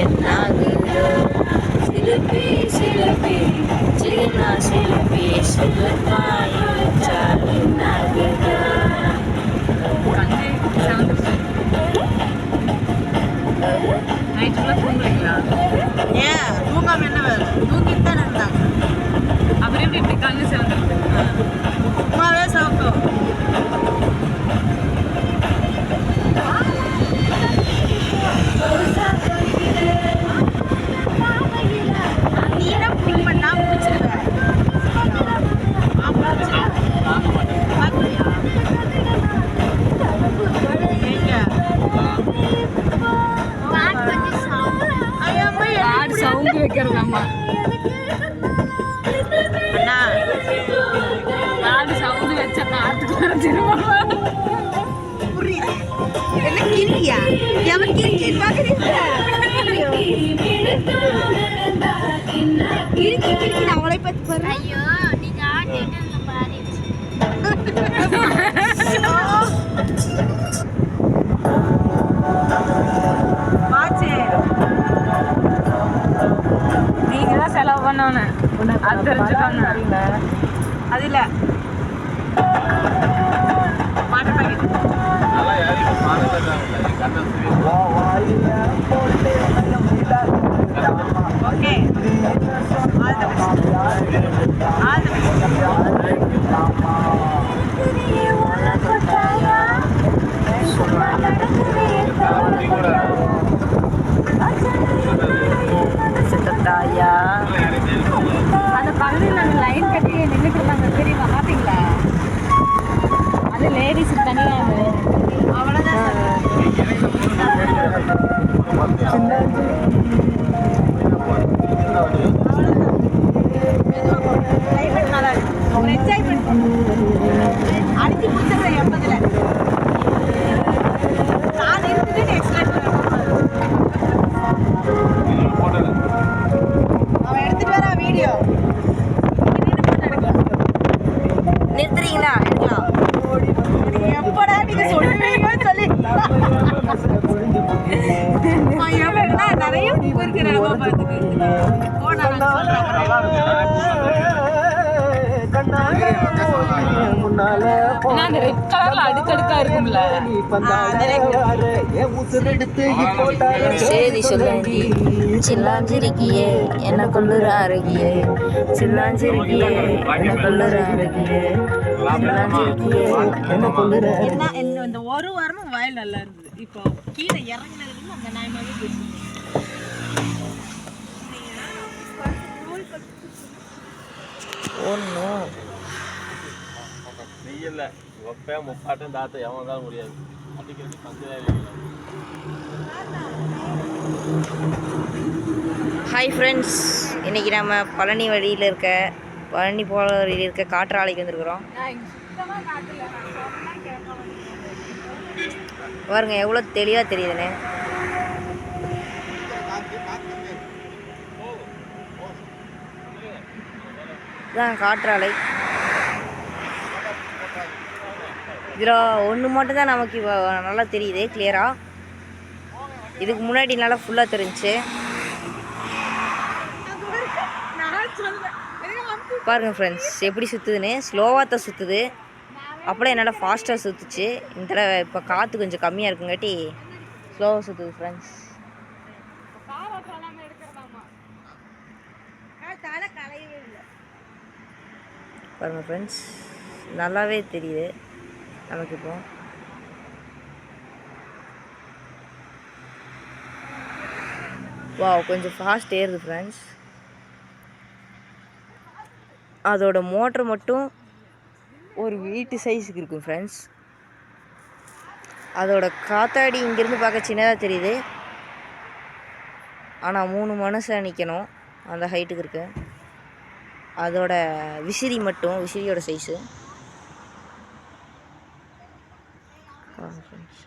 என்னாகுதோ சிலுப்பி சிலுப்பி சின்ன சிலுப்பி சுகமாய் வச்சா என்னாகுதோ. ஏன் தூங்காம என்ன வேலை? தூங்கிட்டு தான் இருந்தாங்க. அப்புறம் எப்படி இப்படி கண்ணு சிவந்துருக்கு? சும்மாவே சவுக்கும். நீனா பிடிக்க பண்ணா பிடிச்சிருவேன். சவுண்ட் வைக்கிறதாம்மா அண்ணா காடு சவுண்ட் வச்ச காட்டுக்கு வரைஞ்சிருவாங்க. புரியுது. என்ன கிரியா? எவன் கிரிக்கி பார்க்குறீங்க? கிரிக்கி அவளை பற்றி பாரு. ஐயோ நீங்க ஆடிட்டு பாரு. நீங்க தான் செலவு பண்ணணும். அது தெரிஞ்சுக்கோங்க. அது இல்லை வாட்டர் பாக்கெட். ஓகே தாயா அந்த பகுதியில் நாங்கள் லைன் கட்டி நின்றுட்டு இருந்தாங்க தெரியுமா? பார்த்தீங்களா? அது லேடிஸ் தனியாக அடிச்சு பிடிச்சிடுறேன் 80ல். நான் இருக்குது எக்ஸ்பிளைன் அவன் எடுத்துட்டு வரா வீடியோ. நிறுத்துறீங்களா? எடுக்கலாம். எப்படா நீங்க சொல்லுவீங்கன்னு சொல்லி நிறைய இருக்கிற அந்த ரெட் கலர்ல அடுக்கடுக்கா இருக்கும்ல. சேதி சொல்லுங்கி சில்லாஞ்சிருக்கியே என்ன கொள்ளுற அருகியே சில்லாஞ்சிருக்கியே என்ன கொள்ளுற அருகியே சில்லாஞ்சிருக்கியே என்ன கொள்ளுற. என்ன இந்த ஒரு வாரமும் வாயில் நல்லா இருந்தது. இப்போ கீழே இறங்கினதுக்கு அந்த நாயமாவே பேசுது. ஒன்றும் நீ இல்லை ஒப்பேன் முப்பாட்டும் தாத்த எவன் தான் முடியாது. அடிக்கிறது பஞ்சதாரி. ஹாய் ஃப்ரெண்ட்ஸ், இன்றைக்கி நம்ம பழனி வழியில் இருக்க பழனி போகிற வழியில் இருக்க காற்றாலைக்கு வந்துருக்குறோம். பாருங்க எவ்வளோ தெளிவாக தெரியுதுண்ணே. இதுதான் காற்றாலை. இதில் ஒன்று மட்டும்தான் நமக்கு இப்போ நல்லா தெரியுது கிளியராக. இதுக்கு முன்னாடி நல்லா ஃபுல்லாக தெரிஞ்சிச்சு. பாருங்கள் ஃப்ரெண்ட்ஸ் எப்படி சுற்றுதுன்னு. ஸ்லோவாக தான் சுற்றுது. அப்படியே என்னால் ஃபாஸ்ட்டாக சுற்றுச்சு. இந்த தடவை இப்போ காற்று கொஞ்சம் கம்மியாக இருக்குங்காட்டி ஸ்லோவாக சுற்றுது ஃப்ரெண்ட்ஸ். பாருங்கள் ஃப்ரெண்ட்ஸ் நல்லாவே தெரியுது நமக்கு இப்போ. வாவ் கொஞ்சம் ஃபாஸ்ட் ஏறுது ஃப்ரெண்ட்ஸ். அதோட மோட்ரு மட்டும் ஒரு வீட்டு சைஸுக்கு இருக்கும் ஃப்ரெண்ட்ஸ். அதோட காத்தாடி இங்கேருந்து பார்க்க சின்னதாக தெரியுது. ஆனால் 3 மனுஷன் நிற்கணும் அந்த ஹைட்டுக்கு இருக்கு. அதோட விசிறி மட்டும் விசிறியோட சைஸு. ஃப்ரெண்ட்ஸ்